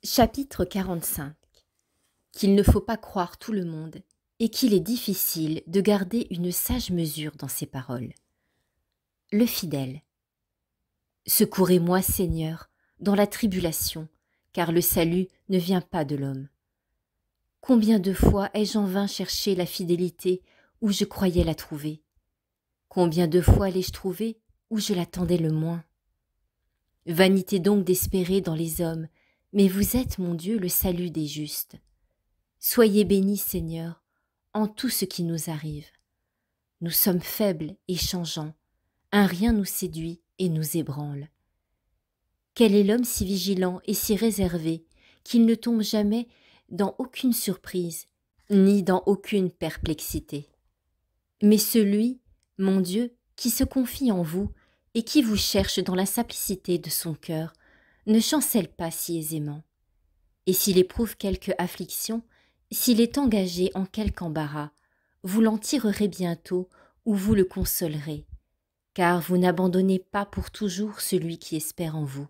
Chapitre 45. Qu'il ne faut pas croire tout le monde et qu'il est difficile de garder une sage mesure dans ses paroles. Le fidèle. Secourez-moi, Seigneur, dans la tribulation, car le salut ne vient pas de l'homme. Combien de fois ai-je en vain cherché la fidélité où je croyais la trouver? Combien de fois l'ai-je trouvée où je l'attendais le moins? Vanité donc d'espérer dans les hommes, mais vous êtes, mon Dieu, le salut des justes. Soyez bénis, Seigneur, en tout ce qui nous arrive. Nous sommes faibles et changeants, un rien nous séduit et nous ébranle. Quel est l'homme si vigilant et si réservé qu'il ne tombe jamais dans aucune surprise, ni dans aucune perplexité? Mais celui, mon Dieu, qui se confie en vous et qui vous cherche dans la simplicité de son cœur, ne chancelle pas si aisément. Et s'il éprouve quelque affliction, s'il est engagé en quelque embarras, vous l'en tirerez bientôt ou vous le consolerez, car vous n'abandonnez pas pour toujours celui qui espère en vous.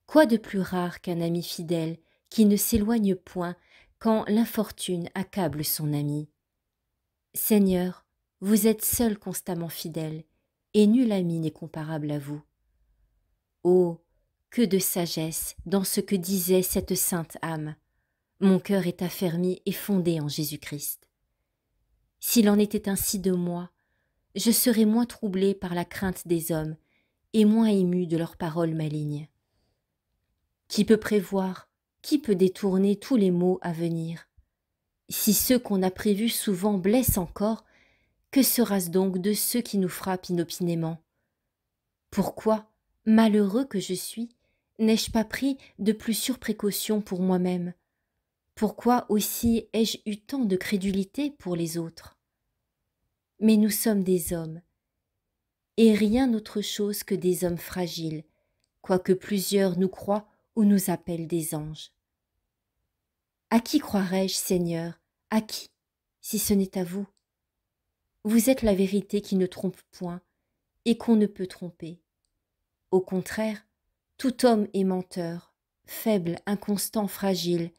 Quoi de plus rare qu'un ami fidèle qui ne s'éloigne point quand l'infortune accable son ami? Seigneur, vous êtes seul constamment fidèle, et nul ami n'est comparable à vous. Oh, que de sagesse dans ce que disait cette sainte âme! Mon cœur est affermi et fondé en Jésus-Christ. S'il en était ainsi de moi, je serais moins troublé par la crainte des hommes et moins ému de leurs paroles malignes. Qui peut prévoir, qui peut détourner tous les maux à venir? Si ceux qu'on a prévus souvent blessent encore, que sera-ce donc de ceux qui nous frappent inopinément? Pourquoi, malheureux que je suis, n'ai-je pas pris de plus sûres précautions pour moi-même? Pourquoi aussi ai-je eu tant de crédulité pour les autres? Mais nous sommes des hommes, et rien autre chose que des hommes fragiles, quoique plusieurs nous croient ou nous appellent des anges. À qui croirais-je, Seigneur, à qui, si ce n'est à vous? Vous êtes la vérité qui ne trompe point, et qu'on ne peut tromper. Au contraire, tout homme est menteur, faible, inconstant, fragile,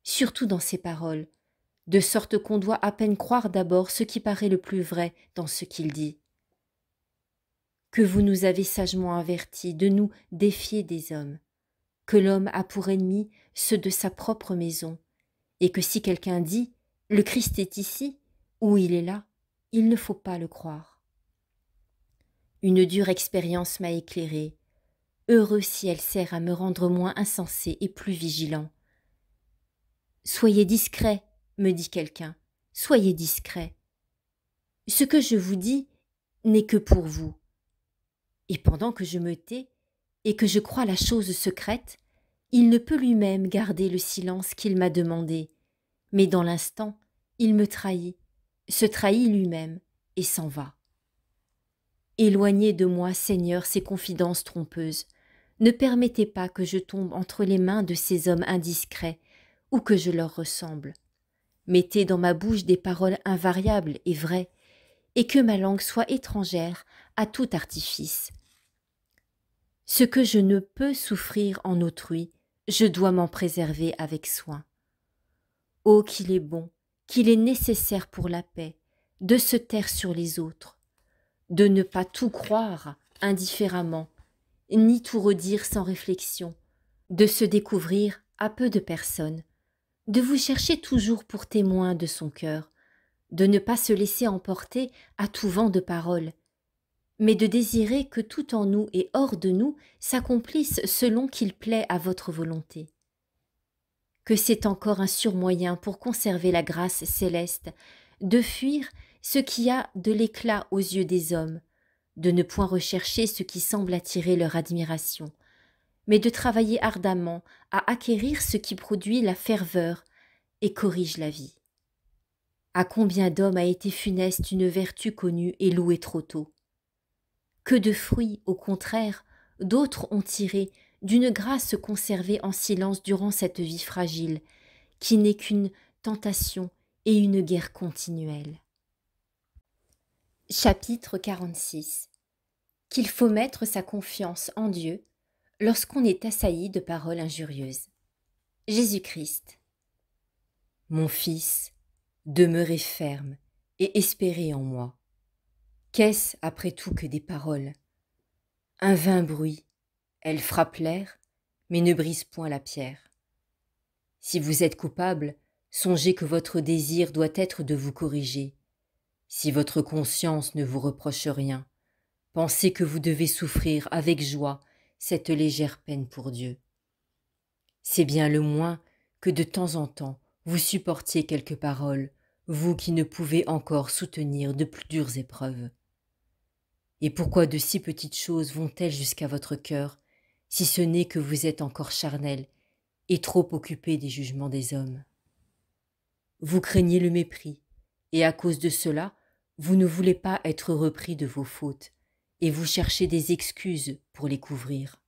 surtout dans ses paroles, de sorte qu'on doit à peine croire d'abord ce qui paraît le plus vrai dans ce qu'il dit. Que vous nous avez sagement avertis de nous défier des hommes, que l'homme a pour ennemi ceux de sa propre maison, et que si quelqu'un dit « Le Christ est ici » ou « Il est là », il ne faut pas le croire. Une dure expérience m'a éclairé. Heureux si elle sert à me rendre moins insensé et plus vigilant. Soyez discret, me dit quelqu'un, soyez discret. Ce que je vous dis n'est que pour vous. Et pendant que je me tais et que je crois la chose secrète, il ne peut lui-même garder le silence qu'il m'a demandé, mais dans l'instant, il me trahit, se trahit lui-même et s'en va. Éloignez de moi, Seigneur, ces confidences trompeuses. Ne permettez pas que je tombe entre les mains de ces hommes indiscrets ou que je leur ressemble. Mettez dans ma bouche des paroles invariables et vraies, et que ma langue soit étrangère à tout artifice. Ce que je ne peux souffrir en autrui, je dois m'en préserver avec soin. Oh, qu'il est bon, qu'il est nécessaire pour la paix, de se taire sur les autres, de ne pas tout croire indifféremment, ni tout redire sans réflexion, de se découvrir à peu de personnes, de vous chercher toujours pour témoin de son cœur, de ne pas se laisser emporter à tout vent de paroles, mais de désirer que tout en nous et hors de nous s'accomplisse selon qu'il plaît à votre volonté. Que c'est encore un surmoyen pour conserver la grâce céleste, de fuir ce qui a de l'éclat aux yeux des hommes, de ne point rechercher ce qui semble attirer leur admiration, mais de travailler ardemment à acquérir ce qui produit la ferveur et corrige la vie. À combien d'hommes a été funeste une vertu connue et louée trop tôt? Que de fruits, au contraire, d'autres ont tiré d'une grâce conservée en silence durant cette vie fragile, qui n'est qu'une tentation et une guerre continuelle. Chapitre 46. Qu'il faut mettre sa confiance en Dieu lorsqu'on est assailli de paroles injurieuses. Jésus-Christ. Mon fils, demeurez ferme et espérez en moi. Qu'est-ce après tout que des paroles? Un vain bruit, elles frappent l'air, mais ne brisent point la pierre. Si vous êtes coupable, songez que votre désir doit être de vous corriger. Si votre conscience ne vous reproche rien, pensez que vous devez souffrir avec joie cette légère peine pour Dieu. C'est bien le moins que de temps en temps vous supportiez quelques paroles, vous qui ne pouvez encore soutenir de plus dures épreuves. Et pourquoi de si petites choses vont-elles jusqu'à votre cœur, si ce n'est que vous êtes encore charnel et trop occupé des jugements des hommes? Vous craignez le mépris, et à cause de cela, vous ne voulez pas être repris de vos fautes, et vous cherchez des excuses pour les couvrir.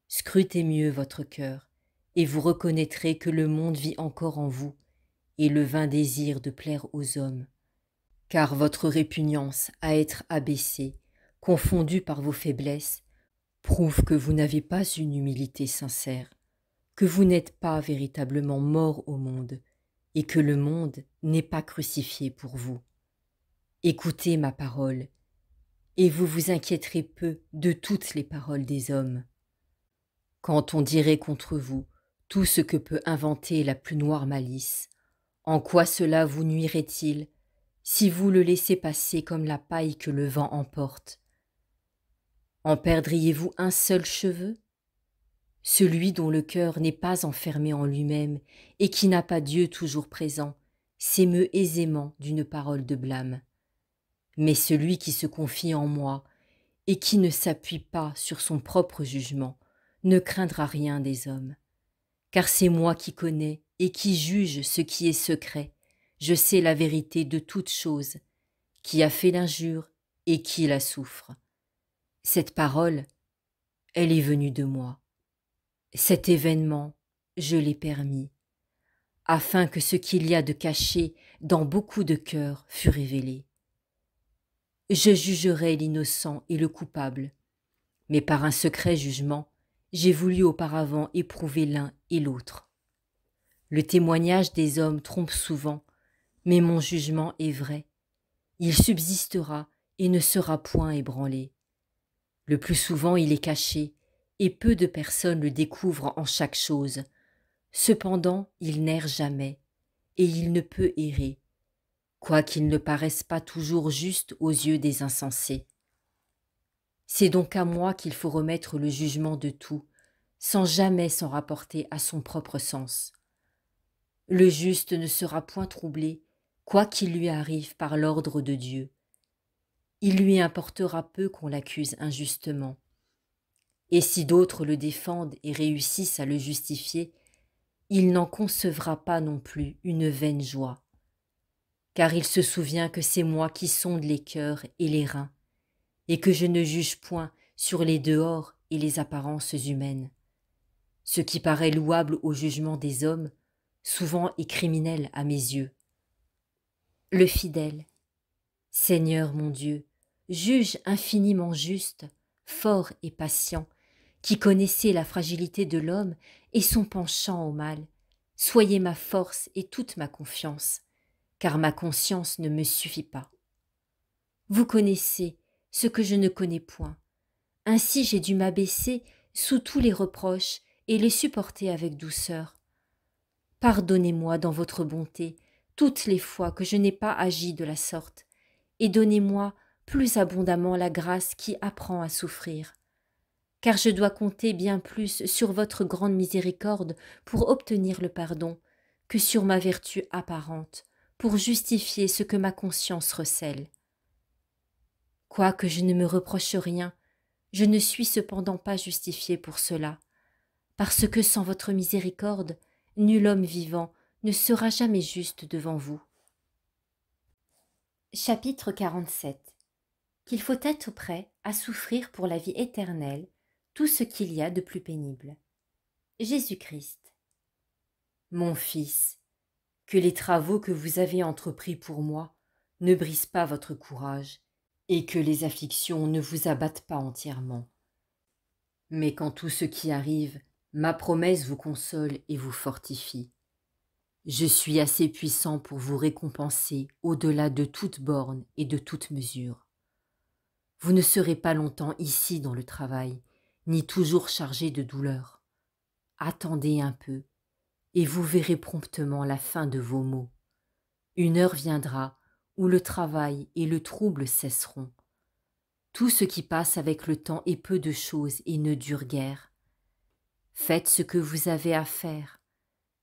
Scrutez mieux votre cœur, et vous reconnaîtrez que le monde vit encore en vous, et le vain désir de plaire aux hommes. Car votre répugnance à être abaissé, confondu par vos faiblesses, prouve que vous n'avez pas une humilité sincère, que vous n'êtes pas véritablement mort au monde, et que le monde n'est pas crucifié pour vous. Écoutez ma parole, et vous vous inquiéterez peu de toutes les paroles des hommes. Quand on dirait contre vous tout ce que peut inventer la plus noire malice, en quoi cela vous nuirait-il si vous le laissez passer comme la paille que le vent emporte? En perdriez-vous un seul cheveu? Celui dont le cœur n'est pas enfermé en lui-même et qui n'a pas Dieu toujours présent, s'émeut aisément d'une parole de blâme. Mais celui qui se confie en moi et qui ne s'appuie pas sur son propre jugement ne craindra rien des hommes. Car c'est moi qui connais et qui juge ce qui est secret. Je sais la vérité de toute chose, qui a fait l'injure et qui la souffre. Cette parole, elle est venue de moi. Cet événement, je l'ai permis, afin que ce qu'il y a de caché dans beaucoup de cœurs fût révélé. Je jugerai l'innocent et le coupable, mais par un secret jugement, j'ai voulu auparavant éprouver l'un et l'autre. Le témoignage des hommes trompe souvent, mais mon jugement est vrai. Il subsistera et ne sera point ébranlé. Le plus souvent il est caché, et peu de personnes le découvrent en chaque chose. Cependant il n'erre jamais, et il ne peut errer, quoiqu'il ne paraisse pas toujours juste aux yeux des insensés. C'est donc à moi qu'il faut remettre le jugement de tout, sans jamais s'en rapporter à son propre sens. Le juste ne sera point troublé, quoi qu'il lui arrive par l'ordre de Dieu. Il lui importera peu qu'on l'accuse injustement. Et si d'autres le défendent et réussissent à le justifier, il n'en concevra pas non plus une vaine joie. Car il se souvient que c'est moi qui sonde les cœurs et les reins, et que je ne juge point sur les dehors et les apparences humaines. Ce qui paraît louable au jugement des hommes, souvent est criminel à mes yeux. Le fidèle. Seigneur mon Dieu, juge infiniment juste, fort et patient, qui connaissez la fragilité de l'homme et son penchant au mal, soyez ma force et toute ma confiance, car ma conscience ne me suffit pas. Vous connaissez ce que je ne connais point, ainsi j'ai dû m'abaisser sous tous les reproches et les supporter avec douceur. Pardonnez-moi dans votre bonté toutes les fois que je n'ai pas agi de la sorte, et donnez-moi plus abondamment la grâce qui apprend à souffrir. Car je dois compter bien plus sur votre grande miséricorde pour obtenir le pardon que sur ma vertu apparente, pour justifier ce que ma conscience recèle. Quoique je ne me reproche rien, je ne suis cependant pas justifiée pour cela, parce que sans votre miséricorde, nul homme vivant ne sera jamais juste devant vous. Chapitre 47. Qu'il faut être prêt à souffrir pour la vie éternelle tout ce qu'il y a de plus pénible. Jésus-Christ. Mon fils, que les travaux que vous avez entrepris pour moi ne brisent pas votre courage, et que les afflictions ne vous abattent pas entièrement. Mais quand tout ce qui arrive Ma promesse vous console et vous fortifie. Je suis assez puissant pour vous récompenser au-delà de toute borne et de toute mesure. Vous ne serez pas longtemps ici dans le travail, ni toujours chargé de douleur. Attendez un peu, et vous verrez promptement la fin de vos maux. Une heure viendra où le travail et le trouble cesseront. Tout ce qui passe avec le temps est peu de choses et ne dure guère. Faites ce que vous avez à faire,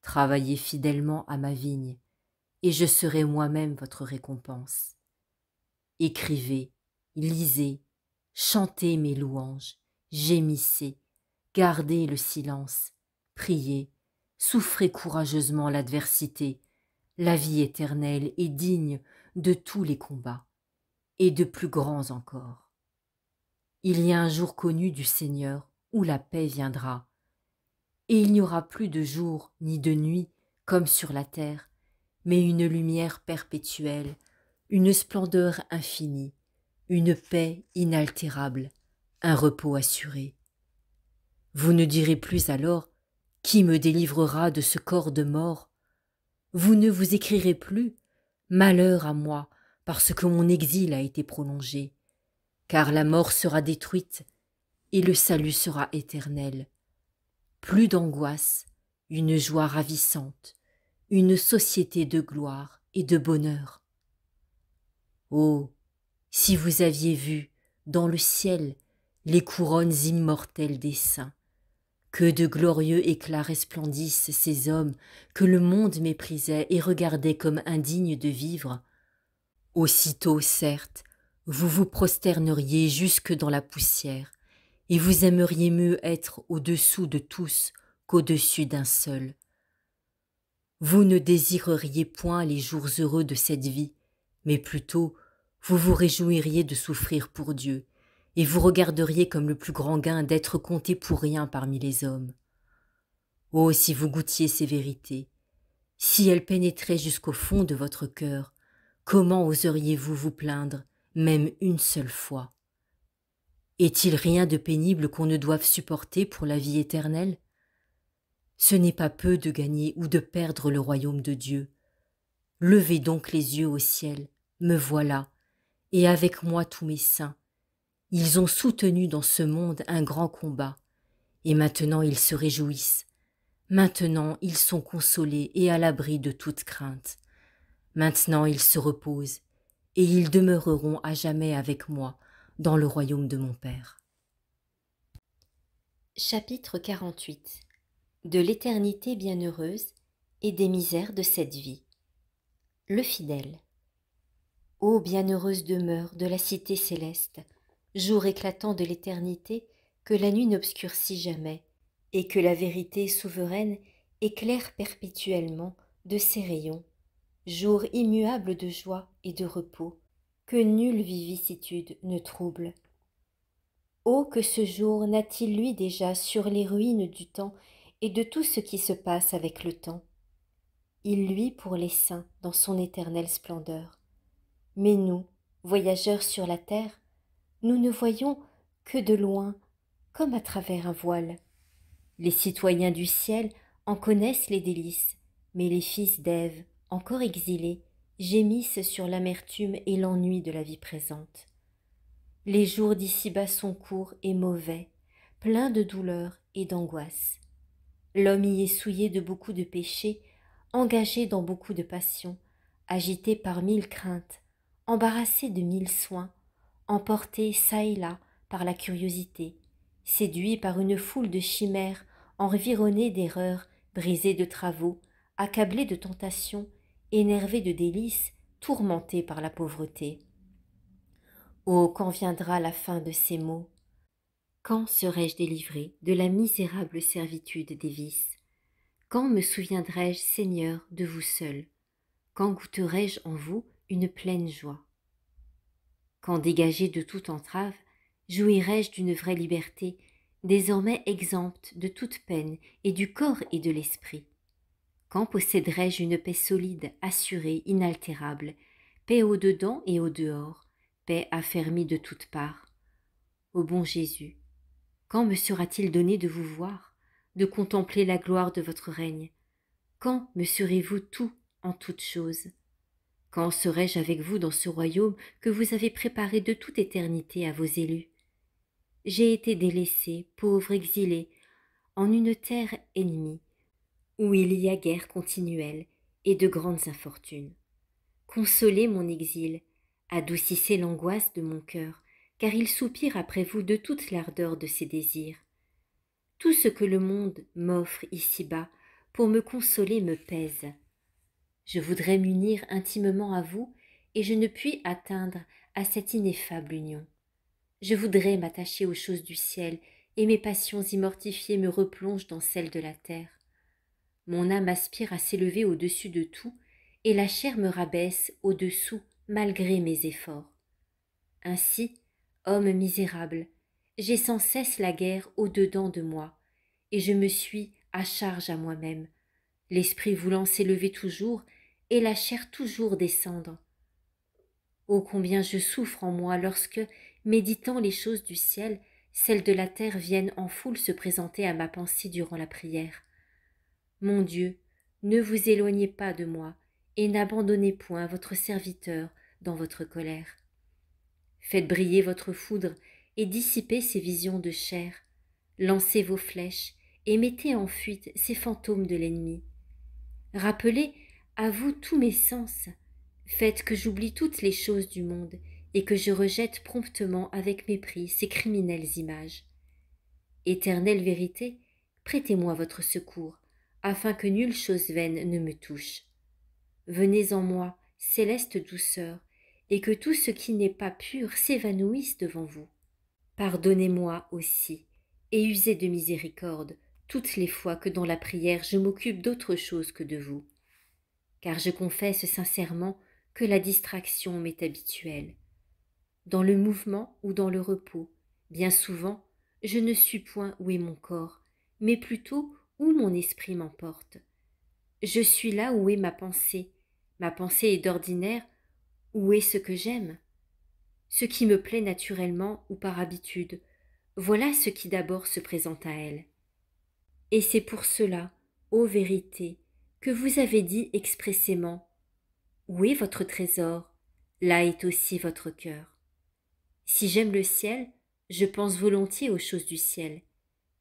travaillez fidèlement à ma vigne, et je serai moi-même votre récompense. Écrivez, lisez, chantez mes louanges, gémissez, gardez le silence, priez, souffrez courageusement l'adversité. La vie éternelle est digne de tous les combats, et de plus grands encore. Il y a un jour connu du Seigneur où la paix viendra, et il n'y aura plus de jour ni de nuit comme sur la terre, mais une lumière perpétuelle, une splendeur infinie, une paix inaltérable, un repos assuré. Vous ne direz plus alors « Qui me délivrera de ce corps de mort ?» Vous ne vous écrirez plus « Malheur à moi, parce que mon exil a été prolongé », car la mort sera détruite et le salut sera éternel. Plus d'angoisse, une joie ravissante, une société de gloire et de bonheur. Oh, si vous aviez vu, dans le ciel, les couronnes immortelles des saints, que de glorieux éclats resplendissent ces hommes que le monde méprisait et regardait comme indignes de vivre. Aussitôt, certes, vous vous prosterneriez jusque dans la poussière, et vous aimeriez mieux être au-dessous de tous qu'au-dessus d'un seul. Vous ne désireriez point les jours heureux de cette vie, mais plutôt vous vous réjouiriez de souffrir pour Dieu, et vous regarderiez comme le plus grand gain d'être compté pour rien parmi les hommes. Oh, si vous goûtiez ces vérités, si elles pénétraient jusqu'au fond de votre cœur, comment oseriez-vous vous plaindre, même une seule fois? Est-il rien de pénible qu'on ne doive supporter pour la vie éternelle? Ce n'est pas peu de gagner ou de perdre le royaume de Dieu. Levez donc les yeux au ciel, me voilà, et avec moi tous mes saints. Ils ont soutenu dans ce monde un grand combat, et maintenant ils se réjouissent. Maintenant ils sont consolés et à l'abri de toute crainte. Maintenant ils se reposent, et ils demeureront à jamais avec moi dans le royaume de mon Père. Chapitre 48. De l'éternité bienheureuse et des misères de cette vie. Le fidèle. Ô bienheureuse demeure de la cité céleste, jour éclatant de l'éternité que la nuit n'obscurcit jamais, et que la vérité souveraine éclaire perpétuellement de ses rayons, jour immuable de joie et de repos, que nulle vicissitude ne trouble. Oh, que ce jour n'a-t-il lui déjà sur les ruines du temps et de tout ce qui se passe avec le temps? Il luit pour les saints dans son éternelle splendeur. Mais nous, voyageurs sur la terre, nous ne voyons que de loin, comme à travers un voile. Les citoyens du ciel en connaissent les délices, mais les fils d'Ève, encore exilés, gémissent sur l'amertume et l'ennui de la vie présente. Les jours d'ici-bas sont courts et mauvais, pleins de douleur et d'angoisse. L'homme y est souillé de beaucoup de péchés, engagé dans beaucoup de passions, agité par 1000 craintes, embarrassé de 1000 soins, emporté çà et là par la curiosité, séduit par une foule de chimères, environné d'erreurs, brisé de travaux, accablé de tentations, énervé de délices, tourmenté par la pauvreté. Oh, quand viendra la fin de ces maux? Quand serai-je délivré de la misérable servitude des vices? Quand me souviendrai-je, Seigneur, de vous seul? Quand goûterai-je en vous une pleine joie? Quand dégagé de toute entrave, jouirai-je d'une vraie liberté, désormais exempte de toute peine et du corps et de l'esprit? Quand posséderai-je une paix solide, assurée, inaltérable, paix au dedans et au dehors, paix affermie de toutes parts? Ô bon Jésus, quand me sera-t-il donné de vous voir, de contempler la gloire de votre règne? Quand me serez-vous tout en toutes choses? Quand serai-je avec vous dans ce royaume que vous avez préparé de toute éternité à vos élus? J'ai été délaissé, pauvre, exilé, en une terre ennemie, où il y a guerre continuelle et de grandes infortunes. Consolez mon exil, adoucissez l'angoisse de mon cœur, car il soupire après vous de toute l'ardeur de ses désirs. Tout ce que le monde m'offre ici-bas pour me consoler me pèse. Je voudrais m'unir intimement à vous, et je ne puis atteindre à cette ineffable union. Je voudrais m'attacher aux choses du ciel, et mes passions immortifiées me replongent dans celles de la terre. Mon âme aspire à s'élever au-dessus de tout, et la chair me rabaisse au-dessous malgré mes efforts. Ainsi, homme misérable, j'ai sans cesse la guerre au-dedans de moi, et je me suis à charge à moi-même, l'esprit voulant s'élever toujours, et la chair toujours descendre. Oh combien je souffre en moi lorsque, méditant les choses du ciel, celles de la terre viennent en foule se présenter à ma pensée durant la prière. Mon Dieu, ne vous éloignez pas de moi, et n'abandonnez point votre serviteur dans votre colère. Faites briller votre foudre et dissipez ces visions de chair. Lancez vos flèches et mettez en fuite ces fantômes de l'ennemi. Rappelez à vous tous mes sens. Faites que j'oublie toutes les choses du monde et que je rejette promptement avec mépris ces criminelles images. Éternelle vérité, prêtez-moi votre secours, afin que nulle chose vaine ne me touche. Venez en moi, céleste douceur, et que tout ce qui n'est pas pur s'évanouisse devant vous. Pardonnez-moi aussi, et usez de miséricorde toutes les fois que dans la prière je m'occupe d'autre chose que de vous. Car je confesse sincèrement que la distraction m'est habituelle. Dans le mouvement ou dans le repos, bien souvent, je ne suis point où est mon corps, mais plutôt où mon esprit m'emporte. Je suis là où est ma pensée. Ma pensée est d'ordinaire où est ce que j'aime, ce qui me plaît naturellement ou par habitude. Voilà ce qui d'abord se présente à elle. Et c'est pour cela, ô vérité, que vous avez dit expressément: où est votre trésor, là est aussi votre cœur. Si j'aime le ciel, je pense volontiers aux choses du ciel.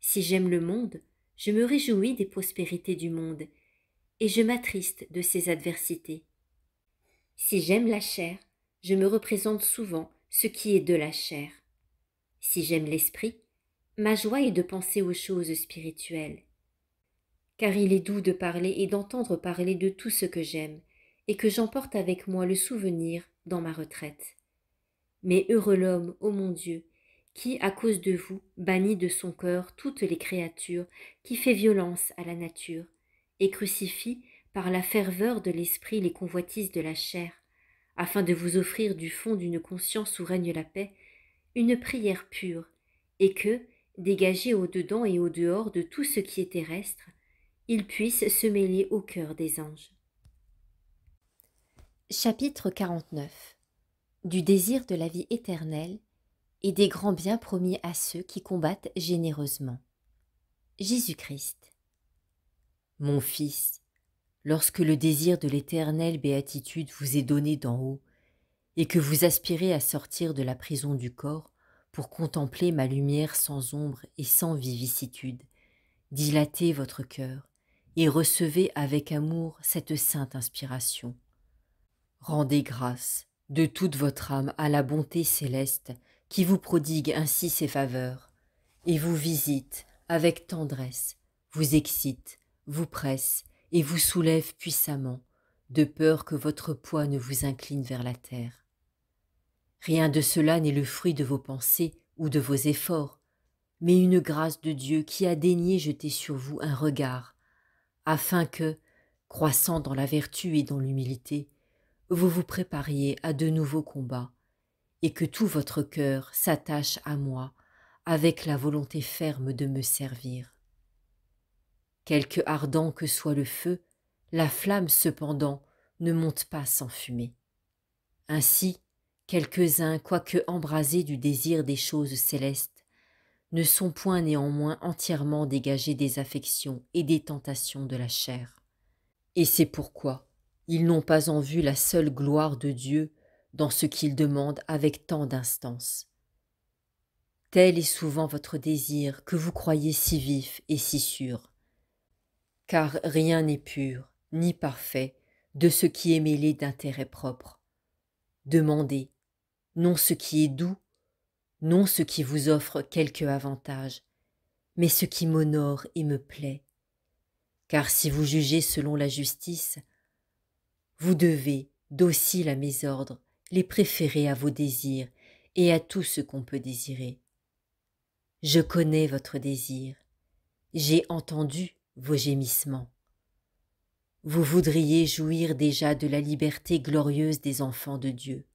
Si j'aime le monde, je me réjouis des prospérités du monde, et je m'attriste de ses adversités. Si j'aime la chair, je me représente souvent ce qui est de la chair. Si j'aime l'esprit, ma joie est de penser aux choses spirituelles. Car il est doux de parler et d'entendre parler de tout ce que j'aime, et que j'emporte avec moi le souvenir dans ma retraite. Mais heureux l'homme, ô mon Dieu, qui, à cause de vous, bannit de son cœur toutes les créatures, qui fait violence à la nature, et crucifie, par la ferveur de l'esprit, les convoitises de la chair, afin de vous offrir du fond d'une conscience où règne la paix, une prière pure, et que, dégagé au-dedans et au-dehors de tout ce qui est terrestre, il puisse se mêler au cœur des anges. Chapitre 49. Du désir de la vie éternelle et des grands biens promis à ceux qui combattent généreusement. Jésus-Christ. Mon fils, lorsque le désir de l'éternelle béatitude vous est donné d'en haut, et que vous aspirez à sortir de la prison du corps pour contempler ma lumière sans ombre et sans vicissitude, dilatez votre cœur et recevez avec amour cette sainte inspiration. Rendez grâce de toute votre âme à la bonté céleste qui vous prodigue ainsi ses faveurs, et vous visite avec tendresse, vous excite, vous presse et vous soulève puissamment, de peur que votre poids ne vous incline vers la terre. Rien de cela n'est le fruit de vos pensées ou de vos efforts, mais une grâce de Dieu qui a daigné jeter sur vous un regard, afin que, croissant dans la vertu et dans l'humilité, vous vous prépariez à de nouveaux combats, et que tout votre cœur s'attache à moi avec la volonté ferme de me servir. Quelque ardent que soit le feu, la flamme cependant ne monte pas sans fumée. Ainsi, quelques-uns, quoique embrasés du désir des choses célestes, ne sont point néanmoins entièrement dégagés des affections et des tentations de la chair. Et c'est pourquoi ils n'ont pas en vue la seule gloire de Dieu dans ce qu'ils demandent avec tant d'instance. Tel est souvent votre désir que vous croyez si vif et si sûr. Car rien n'est pur, ni parfait, de ce qui est mêlé d'intérêt propre. Demandez, non ce qui est doux, non ce qui vous offre quelque avantage, mais ce qui m'honore et me plaît. Car si vous jugez selon la justice, vous devez, dociles à mes ordres, les préférer à vos désirs et à tout ce qu'on peut désirer. Je connais votre désir, j'ai entendu vos gémissements. Vous voudriez jouir déjà de la liberté glorieuse des enfants de Dieu.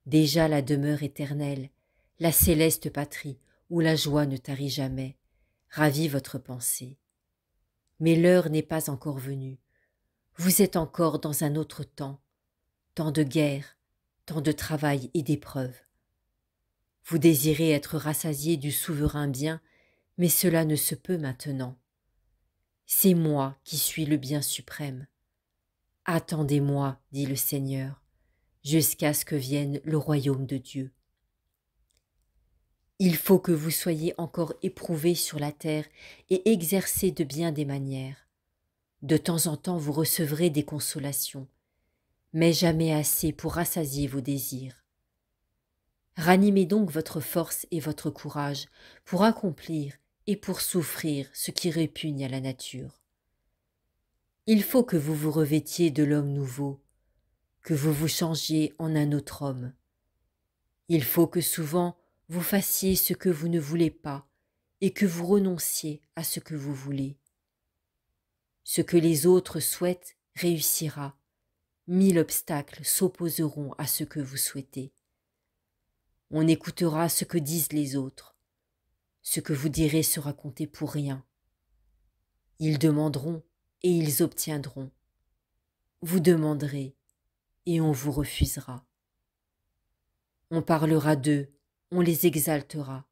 Déjà la demeure éternelle, la céleste patrie où la joie ne tarit jamais, ravit votre pensée. Mais l'heure n'est pas encore venue. Vous êtes encore dans un autre temps de guerre, temps de travail et d'épreuves. Vous désirez être rassasié du souverain bien, mais cela ne se peut maintenant. C'est moi qui suis le bien suprême. Attendez-moi, dit le Seigneur, jusqu'à ce que vienne le royaume de Dieu. Il faut que vous soyez encore éprouvés sur la terre et exercés de bien des manières. De temps en temps vous recevrez des consolations, mais jamais assez pour rassasier vos désirs. Ranimez donc votre force et votre courage pour accomplir et pour souffrir ce qui répugne à la nature. Il faut que vous vous revêtiez de l'homme nouveau, que vous vous changiez en un autre homme. Il faut que souvent vous fassiez ce que vous ne voulez pas et que vous renonciez à ce que vous voulez. Ce que les autres souhaitent réussira. 1000 obstacles s'opposeront à ce que vous souhaitez. On écoutera ce que disent les autres. Ce que vous direz sera compté pour rien. Ils demanderont et ils obtiendront. Vous demanderez et on vous refusera. On parlera d'eux, on les exaltera,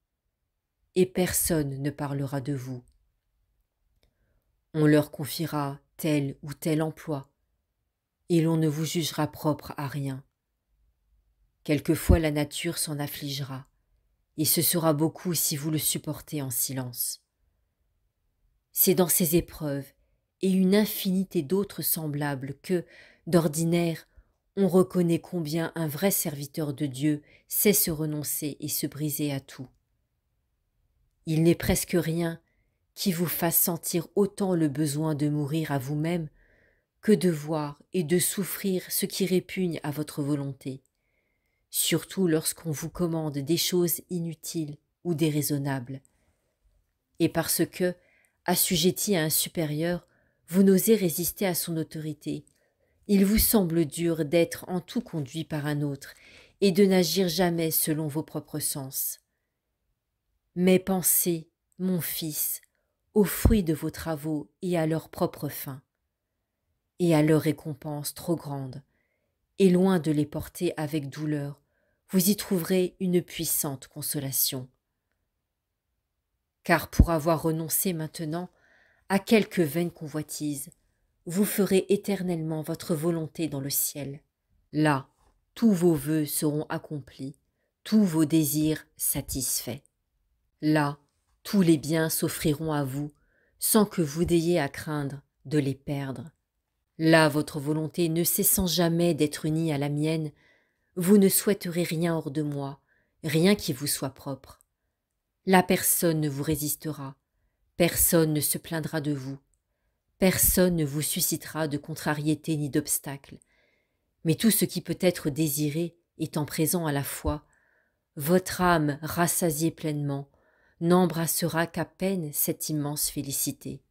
et personne ne parlera de vous. On leur confiera tel ou tel emploi, et l'on ne vous jugera propre à rien. Quelquefois la nature s'en affligera, et ce sera beaucoup si vous le supportez en silence. C'est dans ces épreuves et une infinité d'autres semblables que, d'ordinaire, on reconnaît combien un vrai serviteur de Dieu sait se renoncer et se briser à tout. Il n'est presque rien qui vous fasse sentir autant le besoin de mourir à vous-même que de voir et de souffrir ce qui répugne à votre volonté, surtout lorsqu'on vous commande des choses inutiles ou déraisonnables. Et parce que, assujetti à un supérieur, vous n'osez résister à son autorité, il vous semble dur d'être en tout conduit par un autre et de n'agir jamais selon vos propres sens. Mais pensez, mon fils, aux fruits de vos travaux et à leur propre fin, et à leur récompense trop grande, et loin de les porter avec douleur, vous y trouverez une puissante consolation. Car pour avoir renoncé maintenant à quelque vaine convoitise, vous ferez éternellement votre volonté dans le ciel. Là, tous vos vœux seront accomplis, tous vos désirs satisfaits. Là, tous les biens s'offriront à vous, sans que vous n'ayez à craindre de les perdre. Là, votre volonté ne cessant jamais d'être unie à la mienne, vous ne souhaiterez rien hors de moi, rien qui vous soit propre. Là, personne ne vous résistera, personne ne se plaindra de vous, personne ne vous suscitera de contrariété ni d'obstacle, mais tout ce qui peut être désiré étant présent à la fois, votre âme rassasiée pleinement n'embrassera qu'à peine cette immense félicité.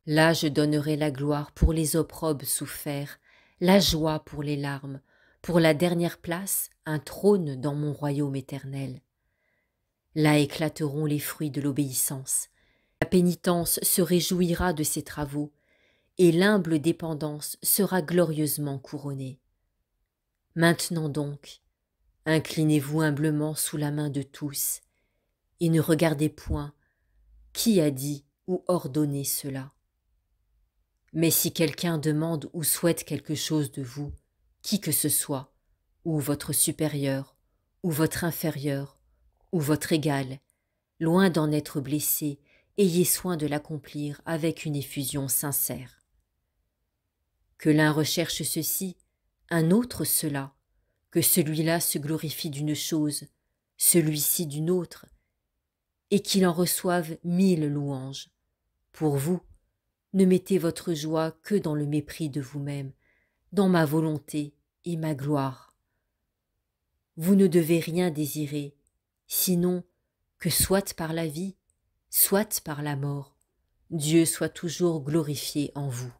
Là je donnerai la gloire pour les opprobes soufferts, la joie pour les larmes, pour la dernière place, un trône dans mon royaume éternel. Là éclateront les fruits de l'obéissance, la pénitence se réjouira de ses travaux, et l'humble dépendance sera glorieusement couronnée. Maintenant donc, inclinez-vous humblement sous la main de tous, et ne regardez point qui a dit ou ordonné cela. Mais si quelqu'un demande ou souhaite quelque chose de vous, qui que ce soit, ou votre supérieur, ou votre inférieur, ou votre égal, loin d'en être blessé, ayez soin de l'accomplir avec une effusion sincère. Que l'un recherche ceci, un autre cela, que celui-là se glorifie d'une chose, celui-ci d'une autre, et qu'il en reçoive 1000 louanges. Pour vous, ne mettez votre joie que dans le mépris de vous-même, dans ma volonté et ma gloire. Vous ne devez rien désirer, sinon que soit par la vie, soit par la mort, Dieu soit toujours glorifié en vous.